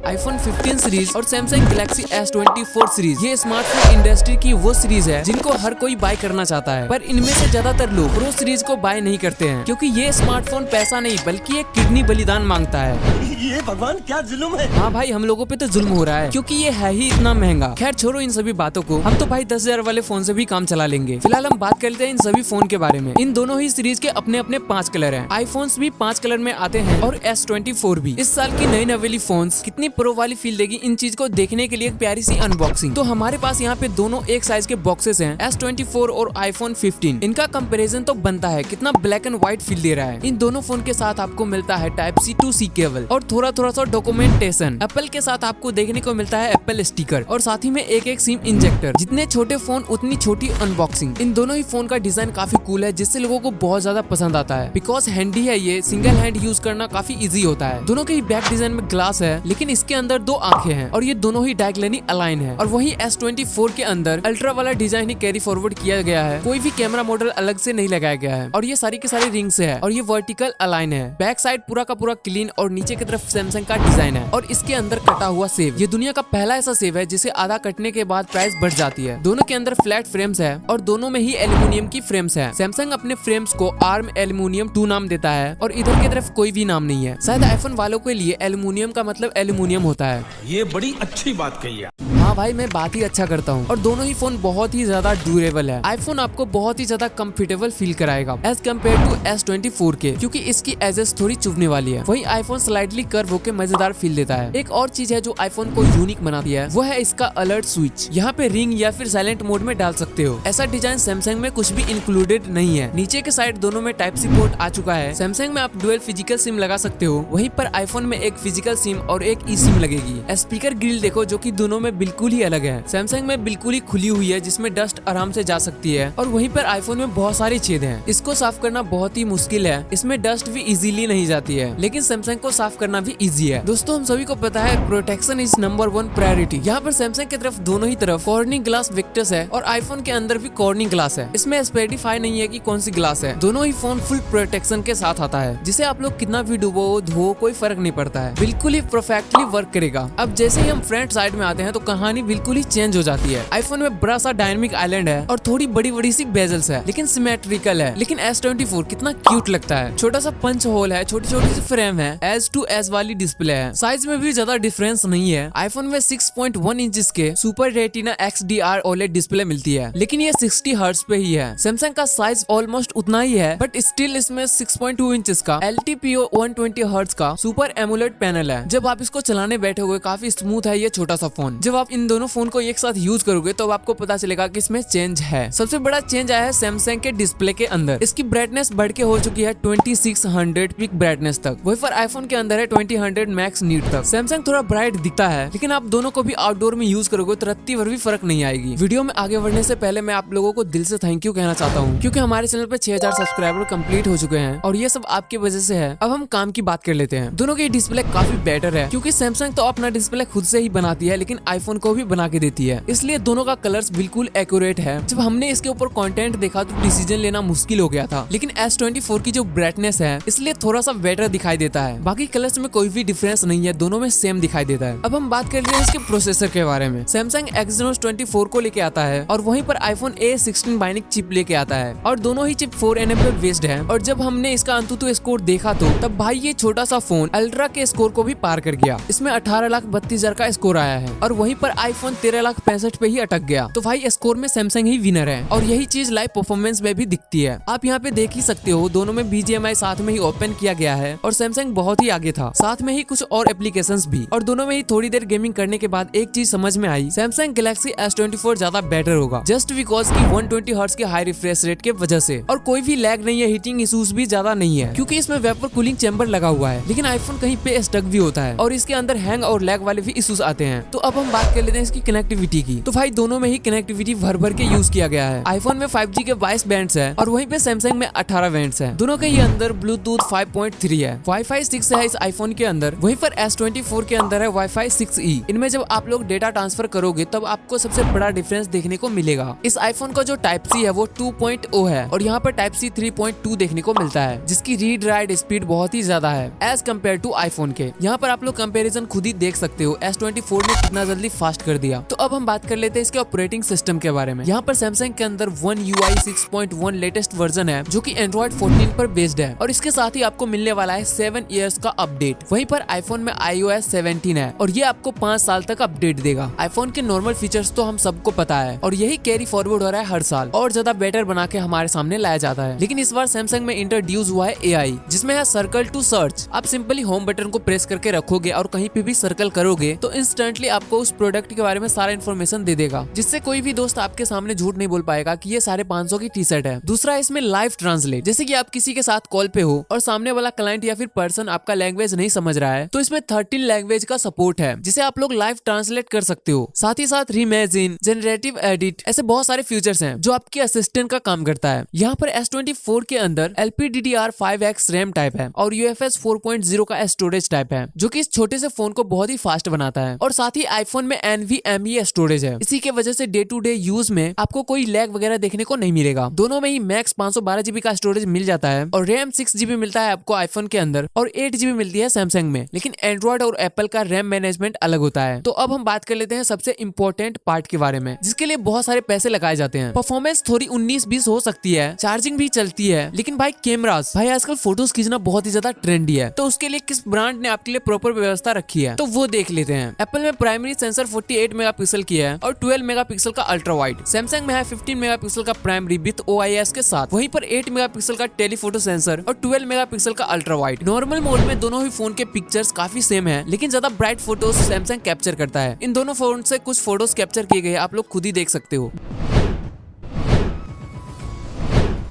iPhone 15 series और Samsung Galaxy S24 series. ये smartphone industry की वो सीरीज है जिनको हर कोई बाय करना चाहता है, पर इनमें से ज्यादातर लोग प्रो सीरीज को बाय नहीं करते हैं, क्योंकि ये स्मार्टफोन पैसा नहीं बल्कि एक किडनी बलिदान मांगता है। ये भगवान क्या जुल्म है। हाँ भाई, हम लोगों पे तो जुल्म हो रहा है, क्योंकि ये है ही इतना महंगा। खैर छोड़ो इन सभी बातों को, हम तो भाई 10,000 वाले फोन से भी काम चला लेंगे। फिलहाल हम बात कर लेते हैं इन सभी फोन के बारे में। इन दोनों ही सीरीज के अपने अपने 5 कलर हैं। आईफोन्स भी 5 कलर में आते हैं और S24 भी। इस साल की नई नवेली फोन्स कितनी प्रो वाली फील देगी, इन चीज को देखने के लिए एक प्यारी सी अनबॉक्सिंग। तो हमारे पास यहाँ पे दोनों एक साइज के बॉक्सेस हैं, S24 और iPhone 15। इनका कंपैरिजन तो बनता है, कितना ब्लैक एंड व्हाइट फील दे रहा है। इन दोनों फोन के साथ आपको मिलता है Type-C to C केबल और थोड़ा सा डॉक्यूमेंटेशन। एप्पल के साथ आपको देखने को मिलता है एप्पल स्टिकर और साथ ही में एक सिम इंजेक्टर। जितने छोटे फोन उतनी छोटी अनबॉक्सिंग। इन दोनों ही फोन का डिजाइन काफी कूल है, जिससे लोगों को बहुत ज्यादा पसंद आता है। बिकॉज हैंडी है, ये सिंगल हैंड यूज करना काफी इजी होता है। दोनों के ही बैक डिजाइन में ग्लास है, लेकिन इसके अंदर 2 आंखें हैं और ये दोनों ही डायगोनली अलाइन है। और वही S24 के अंदर अल्ट्रा वाला डिजाइन ही कैरी फॉरवर्ड किया गया है, कोई भी कैमरा मॉडल अलग से नहीं लगाया गया है। और ये सारी की सारी रिंग से है और ये वर्टिकल अलाइन है। बैक साइड पूरा का पूरा क्लीन और नीचे की तरफ सैमसंग का डिजाइन है और इसके अंदर कटा हुआ सेव। ये दुनिया का पहला ऐसा सेव है जिसे आधा कटने के बाद प्राइस बढ़ जाती है। दोनों के अंदर फ्लैट फ्रेम्स है और दोनों में ही एल्यूमिनियम की फ्रेम्स है। सैमसंग अपने फ्रेम्स को आर्म एल्यूमिनियम 2 नाम देता है और इधर की तरफ कोई भी नाम नहीं है। शायद आईफोन वालों के लिए एल्यूमिनियम का मतलब एल्यूमिनियम होता है। ये बड़ी अच्छी बात कही है। हाँ भाई, मैं बात ही अच्छा करता हूँ। और दोनों ही फोन बहुत ही ज्यादा ड्यूरेबल है। आईफोन आपको बहुत ही ज्यादा कंफर्टेबल फील कराएगा एज कम्पेयर टू S24 के, क्योंकि इसकी एजेस थोड़ी चुभने वाली है। वही आईफोन स्लाइटली कर्व होकर मजेदार फील देता है। एक और चीज है जो आईफोन को यूनिक बनाती है, वो है इसका अलर्ट स्विच। यहाँ पे रिंग या फिर साइलेंट मोड में डाल सकते हो। ऐसा डिजाइन सैमसंग में कुछ भी इंक्लूडेड नहीं है। नीचे के साइड दोनों में Type-C पोर्ट आ चुका है। सैमसंग में आप डुअल फिजिकल सिम लगा सकते हो, वहीं पर आईफोन में एक फिजिकल सिम और एक ई सिम लगेगी। स्पीकर ग्रिल देखो, जो कि दोनों में बिल्कुल ही अलग है। सैमसंग में बिल्कुल ही खुली हुई है, जिसमें डस्ट आराम से जा सकती है, और वहीं पर आईफोन में बहुत सारे छेद हैं। इसको साफ करना बहुत ही मुश्किल है। इसमें डस्ट भी इजीली नहीं जाती है, लेकिन सैमसंग को साफ करना भी इजी है। दोस्तों, हम सभी को पता है प्रोटेक्शन इज नंबर 1 प्रायोरिटी। यहाँ पर सैमसंग की तरफ दोनों ही तरफ कॉर्निंग ग्लास विक्टस है और आईफोन के अंदर भी कॉर्निंग ग्लास है। इसमें स्पेसिफाई नहीं है कि कौन सी ग्लास है। दोनों ही फोन फुल प्रोटेक्शन के साथ आता है, जिसे आप लोग कितना भी डुबो धो कोई फर्क नहीं पड़ता है। बिल्कुल ही परफेक्टली वर्क करेगा। अब जैसे ही हम फ्रंट साइड में आते हैं तो कहानी बिल्कुल ही चेंज हो जाती है। आईफोन में बड़ा सा डायनामिक आइलैंड है और थोड़ी बड़ी बड़ी सी बेजल्स है, लेकिन सिमेट्रिकल है। लेकिन S24 कितना क्यूट लगता है। छोटा सा पंच होल है, छोटी छोटी सी फ्रेम है, एज टू एज वाली डिस्प्ले है। साइज में भी ज्यादा डिफरेंस नहीं है। आईफोन में 6.1 इंच के super retina XDR OLED display मिलती है, लेकिन ये 60 हर्ट्ज पे ही है। सैमसंग का साइज ऑलमोस्ट उतना ही है, बट स्टिल इसमें 6.2 इंच का LTPO 120 हर्ट्ज का सुपर एमोलेड पैनल है। जब आप इसको चलाने बैठोगे काफी स्मूथ है ये छोटा सा फोन। जब आप इन दोनों फोन को एक साथ यूज करोगे तो आपको पता चलेगा कि इसमें चेंज है। सबसे बड़ा चेंज आया है सैमसंग के डिस्प्ले के अंदर। इसकी ब्राइटनेस बढ़ के हो चुकी है 2600 पिक ब्राइटनेस तक। वही पर आईफोन के अंदर है 2000 मैक्स नीट तक। सैमसंग थोड़ा ब्राइट दिखता है, लेकिन आप दोनों को भी आउटडोर में यूज करोगे तो रत्ती भर भी फर्क नहीं आएगी। वीडियो में आगे बढ़ने से पहले मैं आप लोगों को दिल से थैंक यू कहना चाहता हूँ, क्योंकि हमारे चैनल पे 6000 सब्सक्राइबर कंप्लीट हो चुके हैं और ये सब आपकी वजह से है। अब हम काम की बात कर लेते हैं। दोनों की डिस्प्ले काफी बेटर है, क्योंकि सैमसंग तो अपना डिस्प्ले खुद से ही बनाती है, लेकिन आईफोन को भी बना के देती है, इसलिए दोनों का कलर्स बिल्कुल एक्यूरेट है। जब हमने इसके ऊपर कंटेंट देखा तो डिसीजन लेना मुश्किल हो गया था, लेकिन S24 की जो ब्राइटनेस है इसलिए थोड़ा सा बेटर दिखाई देता है। बाकी कलर्स में कोई भी डिफरेंस नहीं है, दोनों में सेम दिखाई देता है। अब हम बात कर रहे हैं इसके प्रोसेसर के बारे में। सैमसंग Exynos 24 को लेके आता है और वहीं पर आईफोन A16 बाइनिक चिप लेके आता है और दोनों ही चिप 4nm पे बेस्ड है। और जब हमने इसका अंतुतु स्कोर देखा तो तब भाई ये छोटा सा फोन अल्ट्रा के स्कोर को भी पार कर गया। इसमें 18,32,000 का स्कोर आया है और वहीं पर आईफोन 13,65,000 पे ही अटक गया। तो भाई स्कोर में सैमसंग ही विनर है और यही चीज लाइव परफॉर्मेंस में भी दिखती है। आप यहाँ पे देख ही सकते हो, दोनों में BGMI साथ में ही ओपन किया गया है और सैमसंग बहुत ही आगे था। साथ में ही कुछ और एप्लीकेशंस भी, और दोनों में ही थोड़ी देर गेमिंग करने के बाद एक चीज समझ में आई, सैमसंग गैलेक्सी S24 ज्यादा बेटर होगा, जस्ट बिकॉज की 120 हर्ट्ज के हाई रिफ्रेश रेट के वजह से। और कोई भी लैग नहीं है, हीटिंग इशूज भी ज्यादा नहीं है, क्योंकि इसमें वेपर कूलिंग चैम्बर लगा हुआ है। लेकिन आईफोन कहीं पे स्टक भी होता है और इसके अंदर हैंग और लैग वाले भी इशूज आते हैं। तो अब हम बात कर लेते हैं इसकी कनेक्टिविटी की। तो भाई दोनों में ही कनेक्टिविटी भर भर के यूज किया गया है। आईफोन में 5G के 22 बैंड्स है और वहीं पे सैमसंग में 18 बैंड्स है। दोनों के ही अंदर ब्लूटूथ 5.3 है, Wi-Fi 6 है इस आईफोन के अंदर। वहीं पर S24 के अंदर है Wi-Fi 6E। इनमें जब आप लोग डेटा ट्रांसफर करोगे तब आपको सबसे बड़ा डिफरेंस देखने को मिलेगा। इस आईफोन का जो Type-C है वो 2.0 है और यहाँ पर Type-C 3.2 देखने को मिलता है, जिसकी रीड राइट स्पीड बहुत ही ज्यादा है एज कम्पेयर टू आईफोन के। यहाँ पर आप लोग कंपेरिजन कंपैरिजन खुद ही देख सकते हो S24 ने कितना जल्दी फास्ट कर दिया। तो अब हम बात कर लेते हैं इसके ऑपरेटिंग सिस्टम के बारे में। यहाँ पर सैमसंग के अंदर One UI 6.1 लेटेस्ट वर्जन है जो कि Android 14 पर बेस्ड है और इसके साथ ही आपको मिलने वाला है 7 इयर्स का अपडेट। वहीं पर आईफोन में iOS 17 है और ये आपको 5 साल तक अपडेट देगा। आईफोन के नॉर्मल फीचर्स तो हम सबको पता है और यही कैरी फॉरवर्ड हो रहा है हर साल और ज्यादा बेटर बना के हमारे सामने लाया जाता है। लेकिन इस बार सैमसंग में इंट्रोड्यूस हुआ है AI, जिसमें है सर्कल टू सर्च। आप सिंपली होम बटन को प्रेस करके रखोगे और कहीं पे भी सर्कल करोगे तो इंस्टेंटली आपको उस प्रोडक्ट के बारे में सारा इन्फॉर्मेशन दे देगा, जिससे कोई भी दोस्त आपके सामने झूठ नहीं बोल पाएगा कि ये 550 की टी शर्ट है। दूसरा इसमें लाइव ट्रांसलेट, जैसे कि आप किसी के साथ कॉल पे हो और सामने वाला क्लाइंट या फिर पर्सन आपका लैंग्वेज नहीं समझ रहा है तो इसमें 13 लैंग्वेज का सपोर्ट है जिसे आप लोग लाइव ट्रांसलेट कर सकते हो। साथ ही साथ रीइमेजिन, जनरेटिव एडिट, ऐसे बहुत सारे फीचर्स हैं जो आपके असिस्टेंट का काम करता है। यहाँ पर S24 के अंदर LPDDR5X रैम टाइप है और UFS 4.0 का स्टोरेज टाइप है जो कि इस छोटे से फोन को बहुत ही फास्ट बनाता है। और साथ ही आईफोन में NVMe स्टोरेज है, इसी के वजह से डे टू डे यूज में आपको कोई लैग वगैरह देखने को नहीं मिलेगा। दोनों में ही मैक्स 512 GB का स्टोरेज मिल जाता है और रैम 6 GB मिलता है आपको आईफोन के अंदर और 8 GB मिलती है सैमसंग में। लेकिन एंड्रॉइड और एप्पल का रैम मैनेजमेंट अलग होता है। तो अब हम बात कर लेते हैं सबसे इम्पोर्टेंट पार्ट के बारे में, जिसके लिए बहुत सारे पैसे लगाए जाते हैं। परफॉर्मेंस थोड़ी 19-20 हो सकती है, चार्जिंग भी चलती है, लेकिन भाई कैमरास, भाई आजकल फोटोज खींचना बहुत ही ज्यादा ट्रेंडी है। तो उसके लिए किस ब्रांड ने आपके लिए प्रॉपर व्यवस्था रखी है तो वो देख लेते हैं। एप्पल में प्राइमरी सेंसर 48 मेगापिक्सल की है और 12 मेगापिक्सल का अल्ट्रा वाइड। सैमसंग में है 15 मेगापिक्सल का प्राइमरी विद OIS के साथ। वहीं पर 8 मेगापिक्सल का टेलीफोटो सेंसर और 12 मेगापिक्सल का अल्ट्रा वाइड। नॉर्मल मोड में दोनों ही फोन के पिक्चर्स काफी सेम है, लेकिन ज्यादा ब्राइट फोटोज सैमसंग कैप्चर करता है। इन दोनों फोन से कुछ फोटोज कैप्चर किए गए, आप लोग खुद ही देख सकते हो।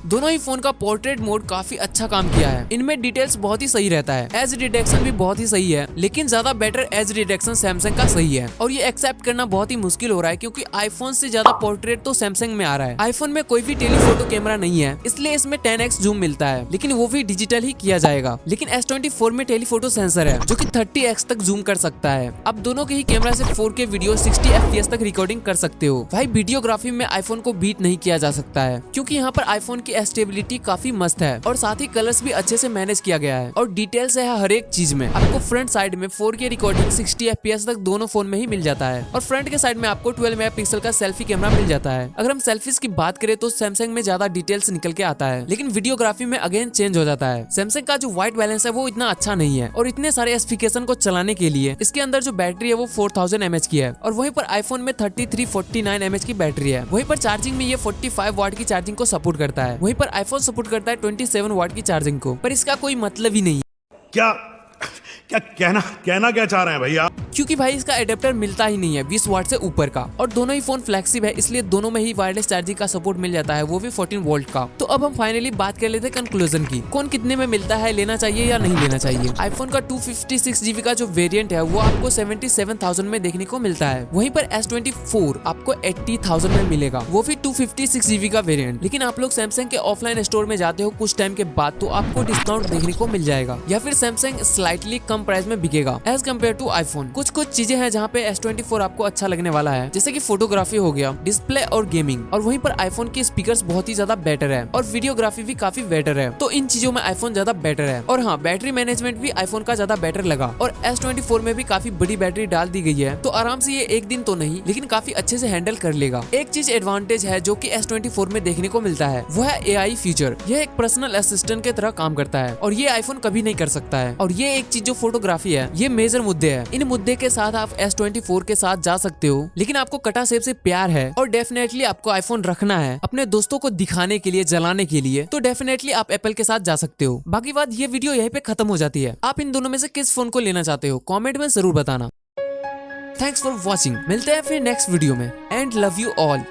दोनों ही फोन का पोर्ट्रेट मोड काफी अच्छा काम किया है। इनमें डिटेल्स बहुत ही सही रहता है, एज डिटेक्शन भी बहुत ही सही है, लेकिन ज्यादा बेटर एज डिटेक्शन सैमसंग का सही है। और ये एक्सेप्ट करना बहुत ही मुश्किल हो रहा है क्योंकि आईफोन से ज्यादा पोर्ट्रेट तो सैमसंग में आ रहा है। आईफोन में कोई भी टेलीफोटो कैमरा नहीं है, इसलिए इसमें 10x जूम मिलता है, लेकिन वो भी डिजिटल ही किया जाएगा। लेकिन S24 में टेलीफोटो सेंसर है जो कि 30x तक जूम कर सकता है। अब दोनों के ही कैमरा से 4K वीडियो 60 FPS तक रिकॉर्डिंग कर सकते हो। भाई वीडियोग्राफी में आईफोन को बीट नहीं किया जा सकता है क्योंकि यहाँ पर आईफोन की स्टेबिलिटी काफी मस्त है और साथ ही कलर्स भी अच्छे से मैनेज किया गया है और डिटेल्स है हर एक चीज में। आपको फ्रंट साइड में 4K रिकॉर्डिंग 60 FPS तक दोनों फोन में ही मिल जाता है और फ्रंट के साइड में आपको 12 मेगापिक्सल का सेल्फी कैमरा मिल जाता है। अगर हम सेल्फीज की बात करें तो सैमसंग में ज्यादा डिटेल्स निकल के आता है, लेकिन वीडियोग्राफी में अगेन चेंज हो जाता है। सैमसंग का जो व्हाइट बैलेंस है वो इतना अच्छा नहीं है और इतने सारे स्पेसिफिकेशन को चलाने के लिए इसके अंदर जो बैटरी है वो 4000 mAh की है और वहीं पर आईफोन में 3349 mAh की बैटरी है। वहीं पर चार्जिंग में ये 45 वाट की चार्जिंग को सपोर्ट करता है। वहीं पर आईफोन सपोर्ट करता है 27 वाट की चार्जिंग को, पर इसका कोई मतलब ही नहीं। क्या क्या कहना क्या चाह रहे हैं भैया? क्योंकि भाई इसका एडेप्टर मिलता ही नहीं है 20 वाट से ऊपर का और दोनों ही फोन फ्लैगशिप है, इसलिए दोनों में ही वायरलेस चार्जिंग का सपोर्ट मिल जाता है, वो भी 14 वोल्ट का। तो अब हम फाइनली बात कर लेते हैं कंक्लूजन की, कौन कितने में मिलता है, लेना चाहिए या नहीं लेना चाहिए। आईफोन का 256 GB का जो वेरिएंट है वो आपको 77,000 में देखने को मिलता है। वहीं पर S24 आपको 80,000 में मिलेगा, वो भी 256 GB का वेरिएंट। लेकिन आप लोग सैमसंग के ऑफलाइन स्टोर में जाते हो कुछ टाइम के बाद तो आपको डिस्काउंट देखने को मिल जाएगा या फिर सैमसंग स्लाइटली कम प्राइस में बिकेगा एज कम्पेयर टू आईफोन। कुछ चीजें हैं जहाँ पे S24 आपको अच्छा लगने वाला है, जैसे कि फोटोग्राफी हो गया, डिस्प्ले और गेमिंग, और वहीं पर आईफोन के स्पीकर्स बहुत ही ज्यादा बेटर है और वीडियोग्राफी भी काफी बेटर है। तो इन चीजों में आईफोन ज्यादा बेटर है। और हाँ, बैटरी मैनेजमेंट भी आईफोन का ज्यादा बेटर लगा और S24 में भी काफी बड़ी बैटरी डाल दी गई है, तो आराम से ये एक दिन तो नहीं लेकिन काफी अच्छे से हैंडल कर लेगा। एक चीज एडवांटेज है जो कि S24 में देखने को मिलता है, वो है AI फीचर। यह एक पर्सनल असिस्टेंट की तरह काम करता है और ये आईफोन कभी नहीं कर सकता है। और ये एक चीज जो फोटोग्राफी है, ये मेजर मुद्दे है। इन मुद्दे के साथ आप S24 के साथ जा सकते हो, लेकिन आपको कटा सेब से प्यार है और डेफिनेटली आपको आईफोन रखना है अपने दोस्तों को दिखाने के लिए, जलाने के लिए, तो डेफिनेटली आप एप्पल के साथ जा सकते हो। बाकी बात ये वीडियो यहीं पे खत्म हो जाती है। आप इन दोनों में से किस फोन को लेना चाहते हो कमेंट में जरूर बताना। थैंक्स फॉर वॉचिंग, मिलते हैं फिर नेक्स्ट वीडियो में एंड लव यू ऑल।